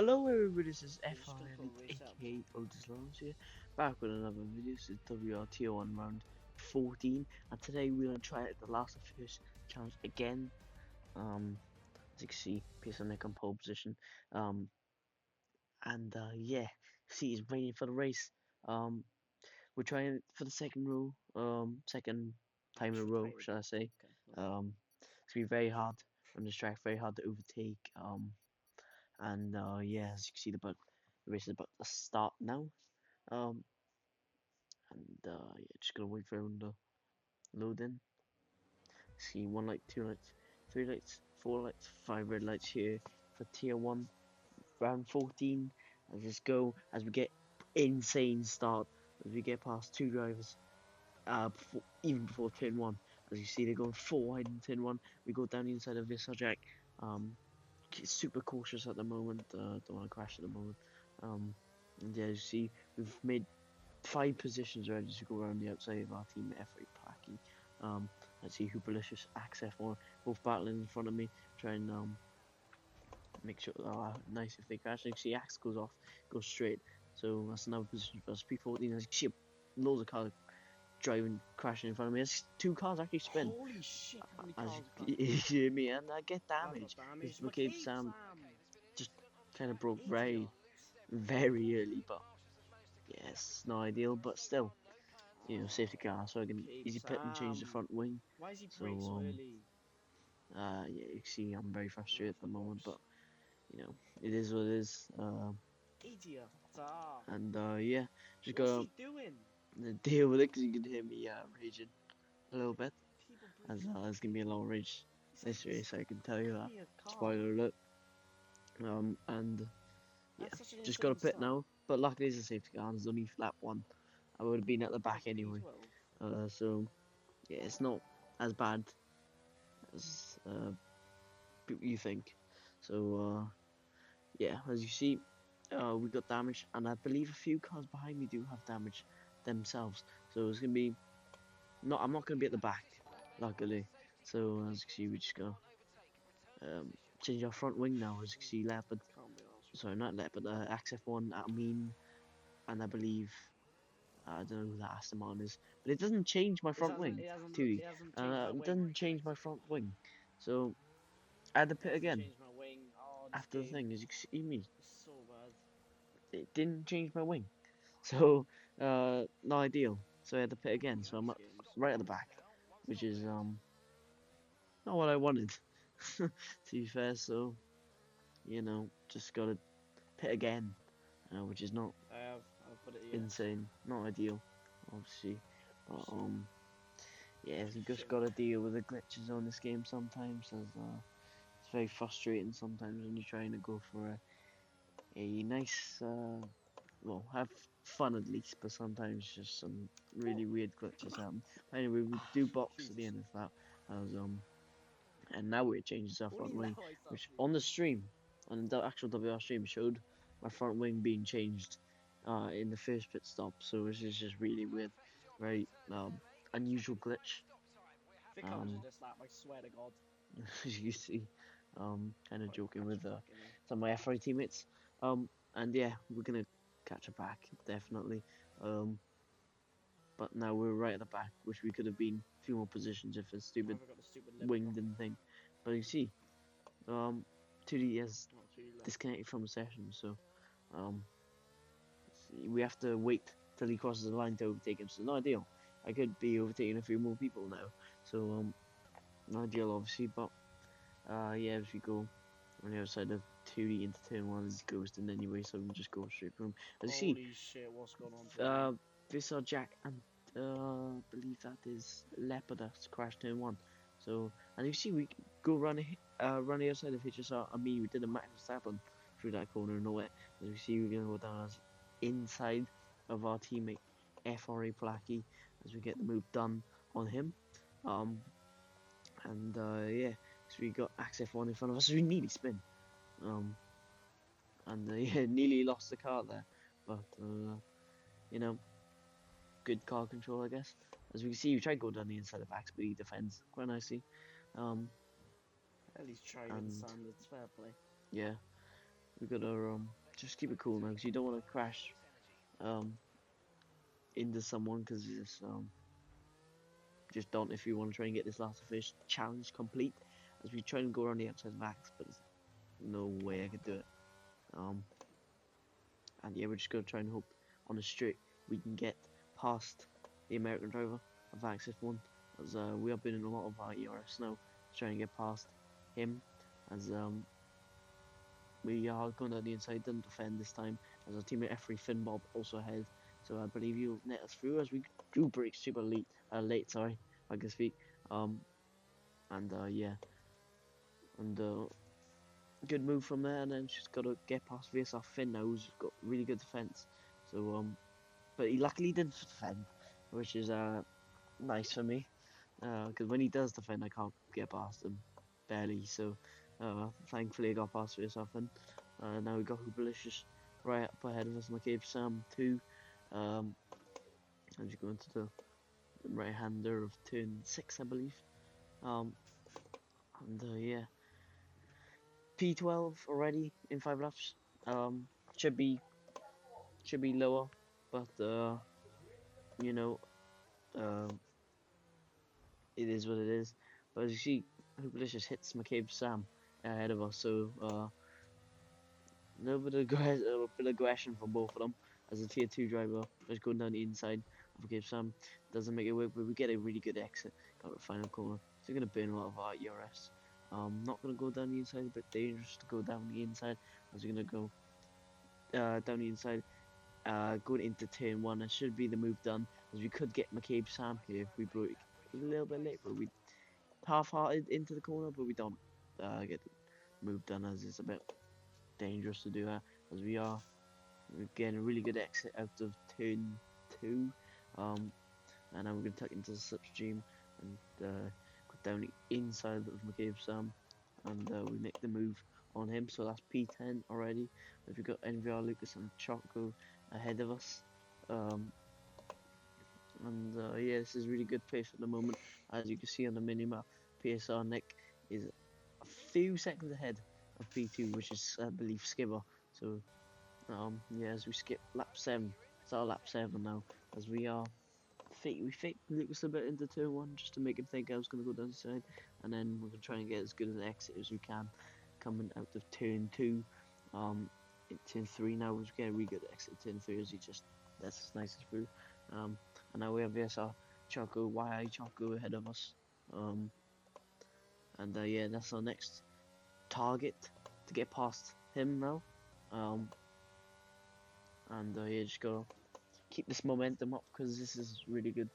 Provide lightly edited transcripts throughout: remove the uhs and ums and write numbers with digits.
Hello everybody, this is FRN aka Otis Lawrence here, back with another video. This is WRTO1 round 14, and today we're going to try out the Last of Us challenge again. As you can see, Pearson on pole position, yeah, see he's waiting for the race. We're trying for the second row, second time in a row, should I say. It's going to be very hard on this track, very hard to overtake, yeah, as you can see, the race is about to start now. Yeah, just gonna wait for everyone to load in. See, 1 light, 2 lights, 3 lights, 4 lights, 5 red lights here for tier 1, round 14. Let's just go as we get insane start, as we get past 2 drivers, even before turn 1. As you see, they're going 4 wide in turn 1. We go down the inside of Visarjack. Super cautious at the moment, don't want to crash at the moment. And yeah, as you see, we've made 5 positions ready to go around the outside of our team, F8 Placky. Let's see, Hooperlicious, Axe F1, both battling in front of me, try and make sure, nice if they crash. You see, Axe goes off, goes straight, so that's another position for us. P14, as you see, loads of cars driving, crashing in front of me. There's 2 cars actually spin. Holy shit, how many As cars you hear me, and I get damage. Because McCabe Sam just kind of broke very early, but yes, not ideal, but still, you know, safety car, so I can easy pit and change the front wing. Why is he So so early? yeah, you can see I'm very frustrated at the moment, but you know, it is what it is. Idiot. Yeah, just What's gotta he doing? deal with it, because you can hear me raging a little bit, People as there's gonna be a lot of rage this race, I can tell you that. car. Spoiler alert. And yeah, That's such an just got to insane pit start. now. But luckily, it's a safety car, and it's only lap 1. I would have been at the back anyway. So yeah, it's not as bad as you think. So yeah, as you see, we got damage, and I believe a few cars behind me do have damage themselves. So it's gonna be not. I'm not gonna be at the back, luckily. So as you can see, we just go change our front wing now. As you can see, Leopard. Sorry, not Leopard. Axe F1 at mean, and I believe I don't know who that Aston Martin is, but it doesn't change my front wing. It doesn't change my front wing. So I had to pit again. After the thing, as you can see me, It's so bad. it didn't change my wing. So not ideal. So I had to pit again. So I'm right at the back, which is not what I wanted. To be fair, so you know, just gotta pit again, which is not insane, not ideal, obviously. But yeah, you just gotta deal with the glitches on this game sometimes, as it's very frustrating sometimes when you're trying to go for a nice, well, have fun at least, but sometimes just some really weird glitches happen. But anyway, we do box at the end of that, as and now it changes our front wing, which on the stream, on the actual WR stream, showed my front wing being changed in the first pit stop. So this is just really weird, very unusual glitch. I swear to God. As you see, kind of joking with some of my FRA teammates. And yeah, we're gonna catch a back definitely. But now we're right at the back, which we could have been a few more positions if a stupid wing didn't think. But you see, 2D has disconnected from the session, so we have to wait till he crosses the line to overtake him. So not ideal. I could be overtaking a few more people now, so not ideal obviously. But yeah, as we go on the other side of 2D into turn 1, he's ghosting anyway, so we just go straight for him. As you see, shit, what's going on? Visarjack and I believe that is Leopard that's crashed turn 1. So, and you see, we go run the other side of HSR. I mean, we did a Max Verstappen through that corner and nowhere. As you see, we're gonna go down as inside of our teammate FRA Placky as we get the move done on him. Yeah, so we got Axe F1 in front of us, so we nearly spin. Yeah, nearly lost the car there, but you know, good car control, I guess. As we can see, we try to go down the inside of Axe, but he defends quite nicely. At least try with the standards, fair play. Yeah, we gotta just keep it cool now, because you don't want to crash um into someone, because it's just don't, if you want to try and get this last fish challenge complete, as we try and go around the outside of Axe, but there's no way I could do it. And yeah, we're just gonna try and hope on the straight we can get past the American driver of Axe F1, as we have been in a lot of ERS now to try and get past him, as we are going down the inside, didn't defend this time, as our teammate F3 Finn Bob also ahead. So I believe you'll net us through, as we do break super late, sorry, I can speak. And yeah, and good move from there, and then just gotta get past VSR Finn now, who's got really good defense. So but he luckily didn't defend, which is nice for me, because when he does defend, I can't get past him barely. So thankfully I got past VSR Finn. Now we got Hooperlicious right up ahead of us, McCabe Sam too. As you go into the right hander of turn 6, I believe. And yeah, P12 already in 5 laps. Should be lower, but you know, it is what it is. But as you see, Hooperlicious hits McCabe Sam ahead of us, so no bit of aggression from both of them. As a tier 2 driver, just going down the inside of McCabe Sam doesn't make it work, but we get a really good exit out of the final corner. So we're gonna burn a lot of our ERS. Not gonna go down the inside, a bit dangerous to go down the inside, as we're gonna go down the inside, going into turn 1. That should be the move done, as we could get McCabe Sam here if we broke a little bit late, but we half-hearted into the corner, but we don't get the move done, as it's a bit dangerous to do that, as we're getting a really good exit out of turn 2. And now we're going to tuck into the slipstream and go down the inside of McCabe Sam, and we make the move on him. So that's P10 already. We've got NVR, Lucas and Choco ahead of us. Yeah, this is really good pace at the moment. As you can see on the minimap, PSR Nick is a few seconds ahead of P2, which is, I believe, Skibber. So yeah, as we skip lap 7, it's our lap 7 now, as we faked Lucas a bit into turn 1 just to make him think I was going to go down the side, and then we're going to try and get as good an exit as we can coming out of turn 2. In turn 3 now, we're getting a really good exit in turn 3, as he just, that's as nice as through. And now we have VSR Choco, YI Choco ahead of us. And yeah, that's our next target, to get past him now. And yeah, just gotta keep this momentum up, because this is really good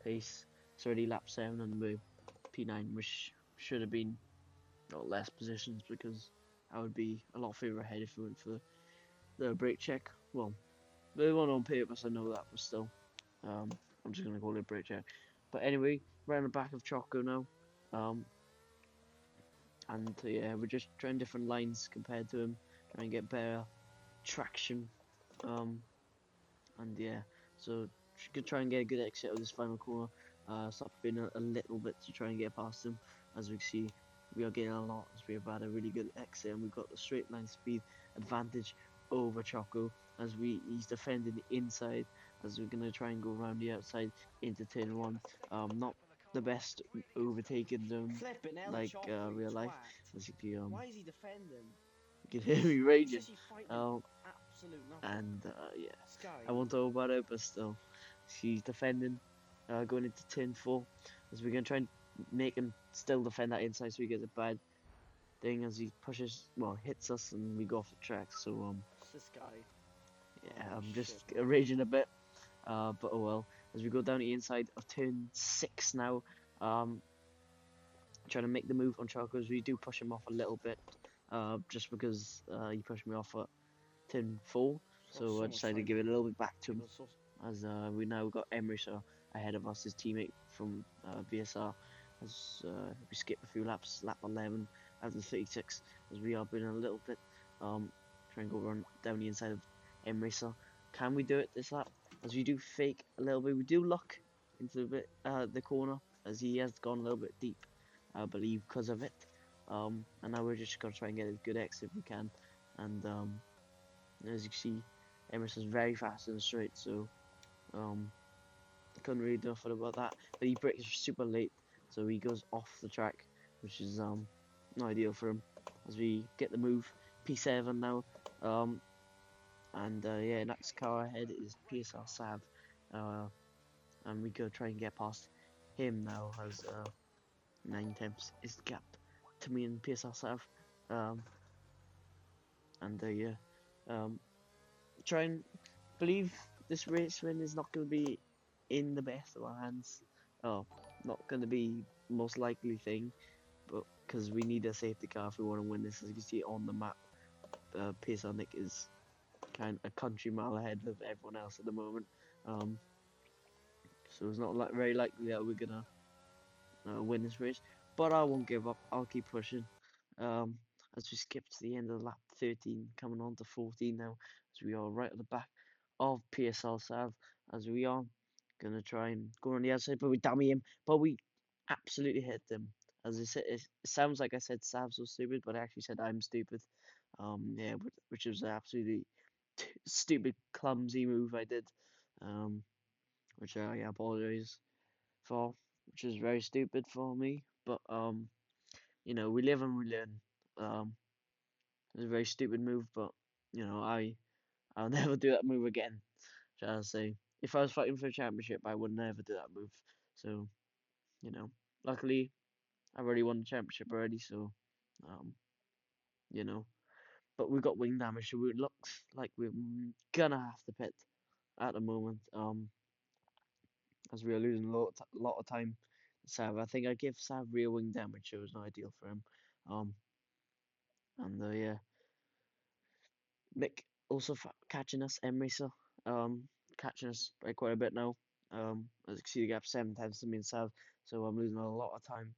pace. It's already lap 7 and we're P9, which should have been less positions, because I would be a lot further ahead if we went for the brake check. Well, they weren't on purpose, I know that, but still, I'm just gonna call it a brake check. But anyway, we're on the back of Choco now. And yeah, we're just trying different lines compared to him, trying to get better traction. And yeah, so could try and get a good exit of this final corner. Stop in a little bit to try and get past him. As we see, we are getting a lot, as we have had a really good exit, and we've got the straight line speed advantage over Choco, as he's defending the inside, as we're gonna try and go around the outside into turn 1. Not the best overtaking zone like real life. As you can, Why is he defending? you can hear me raging. Is he fighting? Absolute nothing. And yeah, Sky. I won't talk about it, but still, she's defending, going into turn 4, as we're gonna try and make him still defend that inside, so he gets a bad thing as he pushes, well, hits us, and we go off the track. So This guy. yeah, Oh, I'm just shit. raging a bit, but oh well. As we go down the inside of turn 6 now, trying to make the move on Choco, as we do push him off a little bit, just because he pushed me off at turn 4. So I decided to give it a little bit back to him, as we now got Emery ahead of us, his teammate from VSR, as we skip a few laps, lap 11 out of 36, as we are being a little bit trying to go run down the inside of Emery. So can we do it this lap? As we do fake a little bit, we do luck into the corner, as he has gone a little bit deep, I believe, because of it. And now we're just gonna try and get a good exit if we can. and as you can see, Emerson's very fast in the straight, so um, couldn't really do nothing about that. But he breaks super late, so he goes off the track, which is not ideal for him. As we get the move, P7 now, and yeah, next car ahead is PSR Sav, uh, and we go try and get past him now as 9 tenths is the gap to me and PSR Sav, um, and yeah, um, try and believe this race win is not going to be in the best of our hands. Oh, not going to be most likely thing, but because we need a safety car if we want to win this. As you can see on the map, PSR Nick is kind of a country mile ahead of everyone else at the moment. Um, so it's not very likely that we're gonna win this race. But I won't give up. I'll keep pushing. Um, as we skip to the end of lap 13, coming on to 14 now, as we are right at the back of PSL Sav, as we are gonna try and go on the outside, but we dummy him, but we absolutely hit them. As I said, it sounds like I said Sav's so stupid, but I actually said I'm stupid. Yeah, which was an absolutely stupid, clumsy move I did. Um, which I apologize for, which is very stupid for me. But we live and we learn. Um, it was a very stupid move, but I'll never do that move again. Shall I say? If I was fighting for a championship, I would never do that move. So you know, luckily I've already won the championship already. So um, you know, but we've got wing damage, so it looks like we're gonna have to pit at the moment. As we are losing lot of time. Sav, I think I give Sav real wing damage, so it's not ideal for him. Um, and yeah, Mick also catching us, Emrisa, catching us by quite a bit now. As you can see, the gap 7 times to me and Sav, so I'm losing a lot of time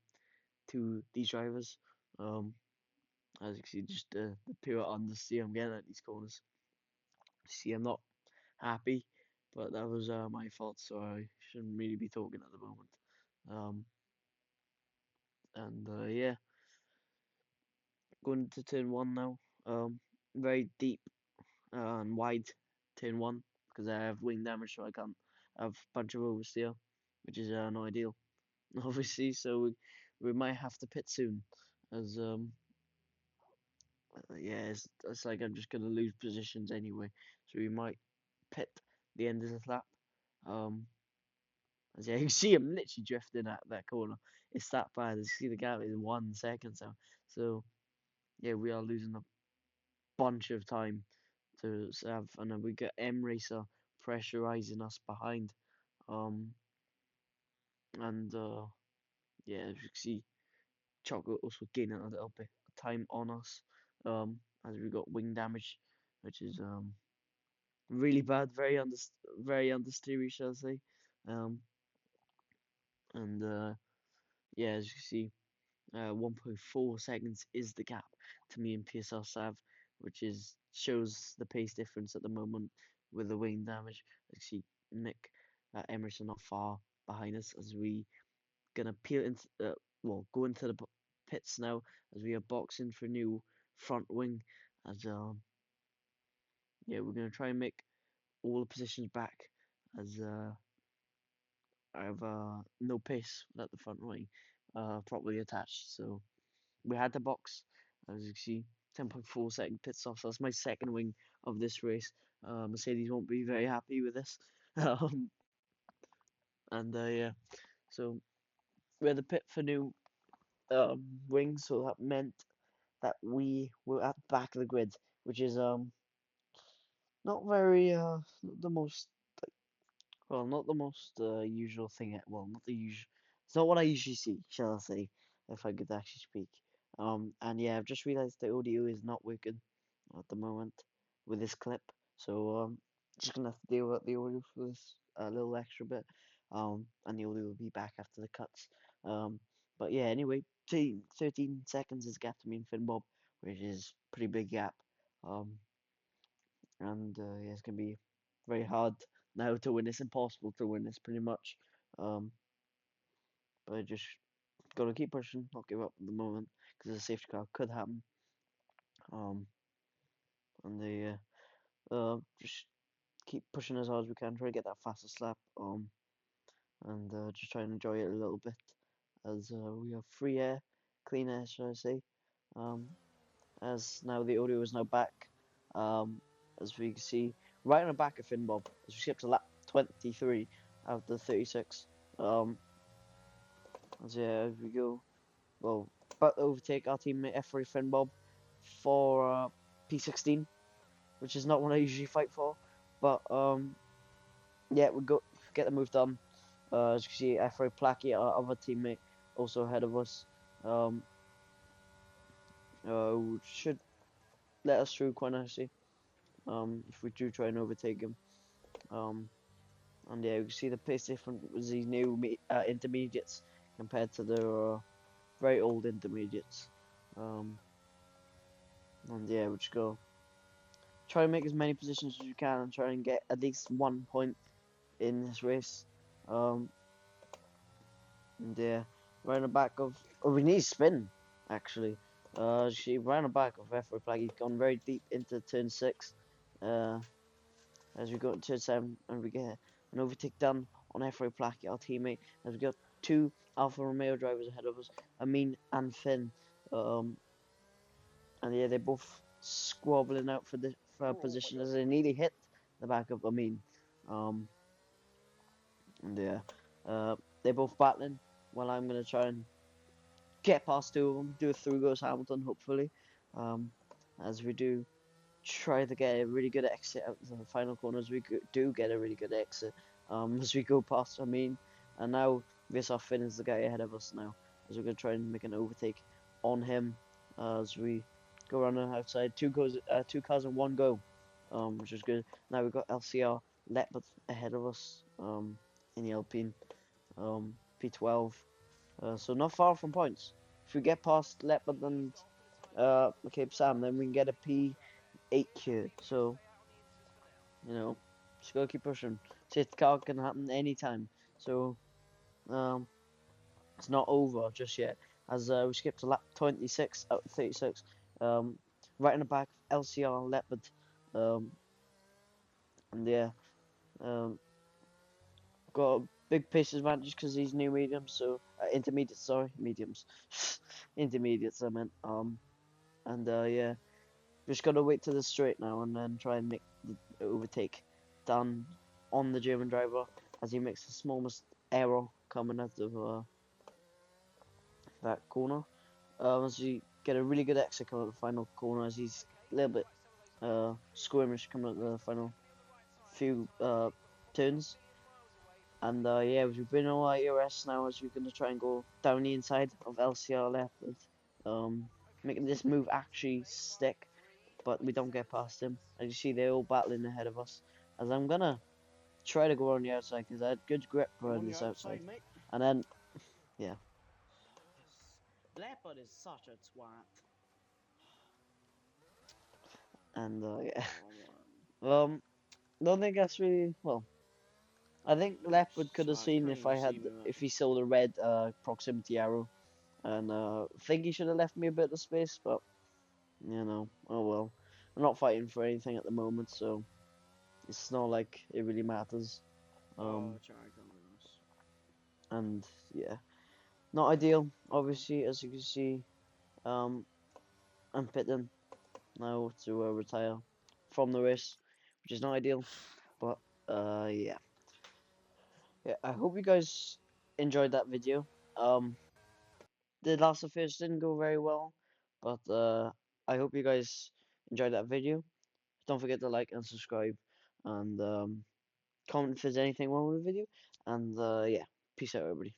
to these drivers. Um, as you can see, just the pure understeer I'm getting at these corners. See, I'm not happy, but that was my fault, so I shouldn't really be talking at the moment. Um, and yeah, going to turn one now. Very deep and wide turn one because I have wing damage, so I can't have a bunch of oversteer, which is not ideal, obviously. So we might have to pit soon, as yeah, it's like I'm just gonna lose positions anyway. So we might pit the end of the lap. Um, as yeah, you see him literally drifting at that corner. It's that bad. You see the gap is 1 second, so yeah, we are losing a bunch of time to have, and then we get M Racer pressurizing us behind. Um, and yeah, as you can see, Chocolate also gaining a little bit of time on us. As we got wing damage, which is really bad, very understeery, shall I say. Um, and yeah, as you can see, 1.4 seconds is the gap to me and PSR Sav, which is shows the pace difference at the moment with the wing damage. Actually, Nick Emerson not far behind us as we gonna peel into go into the pits now as we are boxing for new front wing. As yeah, we're gonna try and make all the positions back as I have no pace at the front wing properly attached. So we had the box, as you can see, 10.4 second pit stop. So that's my second wing of this race. Mercedes won't be very happy with this. um, and yeah, so we had the pit for new wings, so that meant that we were at the back of the grid, which is not very not the most not the most usual thing. Well, not the usual. It's not what I usually see, shall I say, if I could actually speak. And yeah, I've just realised the audio is not working at the moment with this clip, so just gonna have to deal with the audio for this a little extra bit. And the audio will be back after the cuts. But yeah, anyway, 13 seconds is gap to me and Finn Bob, which is pretty big gap. Um, and yeah, it's gonna be very hard now to win. It's impossible to win this pretty much. Um, but I just gotta keep pushing, not give up at the moment because a safety car could happen. Um, and they just keep pushing as hard as we can, try to get that fastest lap, and just try and enjoy it a little bit as we have free air, clean air, should I say. Um, as now the audio is now back, as we can see right on the back of Finn Bob, as we skip to lap 23 out of the 36. As yeah, as we go, well, about to overtake our teammate F3 Finn Bob for P16, which is not what I usually fight for, but yeah, we go get the move done. As you can see, F3 Placky, our other teammate, also ahead of us. Um, should let us through quite nicely. If we do try and overtake him. Um, and yeah, you can see the pace difference with these new intermediates compared to the very old intermediates. And yeah, we just go try and make as many positions as you can and try and get at least 1 point in this race. And yeah, right on the back of, oh, we need spin actually. She ran the back of F4 Flag. He's gone very deep into turn 6. As we go into turn 7 and we get an overtake done on F4 Placky, our teammate, as we got two Alfa Romeo drivers ahead of us, Amin and Finn. And yeah, they're both squabbling out for the position as they nearly hit the back of Amin. And yeah, they're both battling. Well, I'm gonna try and get past two of them, do a through goes Hamilton, hopefully. As we do try to get a really good exit out to the final corner, as we do get a really good exit. As we go past Amin, and now Visar Finn is the guy ahead of us now. As we're gonna try and make an overtake on him, as we go around the outside, two cars and one go, which is good. Now we've got LCR Leopard ahead of us, in the Alpine, P12. So not far from points. If we get past Leopard and Cape Sam, then we can get a P8 here. So, you know, just gotta keep pushing. Safety car can happen anytime. So, it's not over just yet. As we skip to lap 26 out of 36. Right in the back, LCR Leopard. And yeah, got a big pace advantage because these new mediums. So intermediates, sorry, mediums, intermediates. I meant. And yeah, just gotta wait to the straight now and then try and make the overtake done on the German driver as he makes the smallest error coming out of that corner. As you get a really good exit coming at the final corner, as he's a little bit squirmish coming at the final few turns. And yeah, we've been on our ERS now as we're going to try and go down the inside of LCR Leopard, making this move actually stick, but we don't get past him. As you see, they're all battling ahead of us. As I'm going to try to go on the outside because I had good grip around this outside. And then, yeah. Leopard is such a twat. And yeah. Don't think that's really, well, I think Leopard could have seen if he saw the red proximity arrow, and think he should have left me a bit of space, but you know, oh well. I'm not fighting for anything at the moment, so it's not like it really matters. And yeah, not ideal, obviously, as you can see. I'm pitting now to retire from the race, which is not ideal, but yeah. Yeah, I hope you guys enjoyed that video. The Last of Us didn't go very well, but I hope you guys enjoyed that video. Don't forget to like and subscribe, and comment if there's anything wrong with the video. And yeah, peace out, everybody.